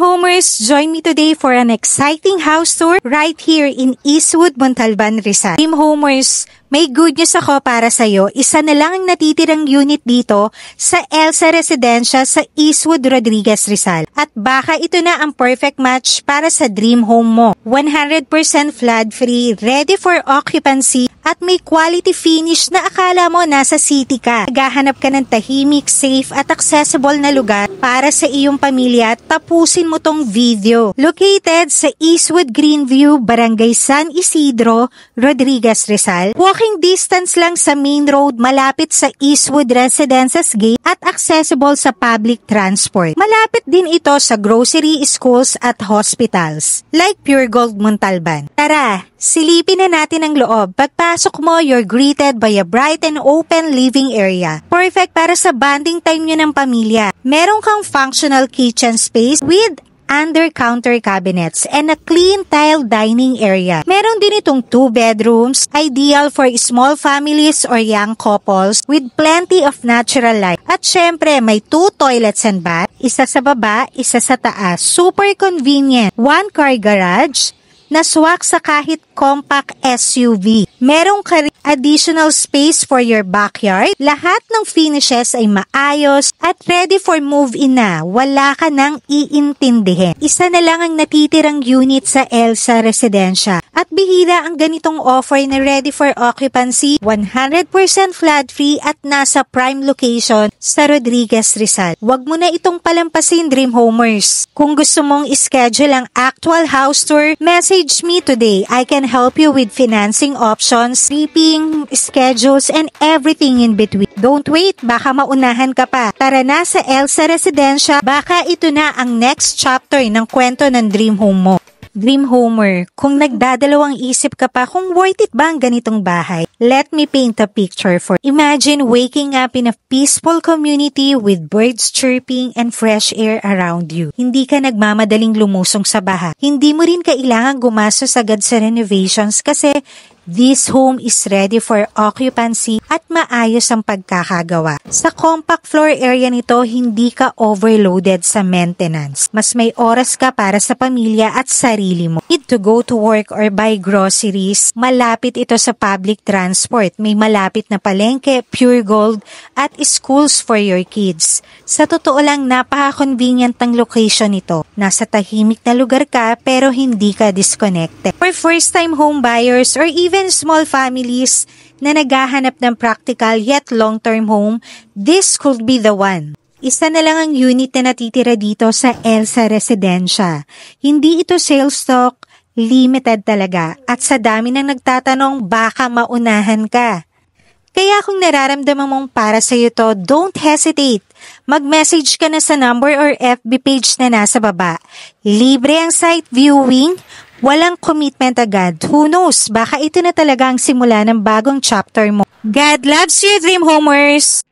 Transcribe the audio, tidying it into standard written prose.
Homers, join me today for an exciting house tour right here in Eastwood, Montalban, Rizal. Dream Homers, may good news ako para sa'yo. Isa na lang ang natitirang unit dito sa Elsa Residencia sa Eastwood, Rodriguez, Rizal. At baka ito na ang perfect match para sa dream home mo. 100% flood-free, ready for occupancy, at may quality finish na akala mo nasa city ka. Naghahanap ka ng tahimik, safe at accessible na lugar para sa iyong pamilya, tapusin mo tong video. Located sa Eastwood Greenview, Barangay San Isidro, Rodriguez, Rizal. Walking distance lang sa main road, malapit sa Eastwood Residences Gate at accessible sa public transport. Malapit din ito sa grocery, schools at hospitals like Pure Gold Montalban. Tara, silipin na natin ang loob. Pagpasok mo, you're greeted by a bright and open living area. Perfect para sa bonding time nyo ng pamilya. Meron kang functional kitchen space with under-counter cabinets and a clean tile dining area. Meron din itong 2 bedrooms, ideal for small families or young couples with plenty of natural light. At syempre, may 2 toilets and bath, isa sa baba, isa sa taas. Super convenient. 1 car garage na swak sa kahit compact SUV. Merong additional space for your backyard. Lahat ng finishes ay maayos at ready for move-in na. Wala ka nang iintindihin. Isa na lang ang natitirang unit sa Elsa Residencia. At bihira ang ganitong offer na ready for occupancy, 100% flood-free at nasa prime location sa Rodriguez, Rizal. Huwag mo na itong palampasin, Dream Homers. Kung gusto mong ischedule ang actual house tour, message me today. I can help you with financing options, shipping, schedules, and everything in between. Don't wait, baka maunahan ka pa. Tara na sa Elsa Residencia, baka ito na ang next chapter ng kwento ng dream home mo. Dream Homer, kung nagdadalawang isip ka pa kung worth it ba ang ganitong bahay, let me paint a picture for you. Imagine waking up in a peaceful community with birds chirping and fresh air around you. Hindi ka nagmamadaling lumusong sa baha. Hindi mo rin kailangan gumastos agad sa renovations kasi this home is ready for occupancy at maayos ang pagkakagawa. Sa compact floor area nito, hindi ka overloaded sa maintenance. Mas may oras ka para sa pamilya at sarili mo. Need to go to work or buy groceries, malapit ito sa public transport. May malapit na palengke, Pure Gold, at schools for your kids. Sa totoo lang, napaka-convenient ang location nito. Nasa tahimik na lugar ka pero hindi ka disconnected. For first-time home buyers or even small families na naghahanap ng practical yet long-term home, this could be the one. Isa na lang ang unit na natitira dito sa Elsa Residencia. Hindi ito sales stock, limited talaga. At sa dami ng nagtatanong, baka maunahan ka. Kaya kung nararamdaman mong para sa iyo to, don't hesitate. Mag-message ka na sa number or FB page na nasa baba. Libre ang site viewing, walang commitment agad. Who knows, baka ito na talaga ang simula ng bagong chapter mo. God loves you, Dream Homers!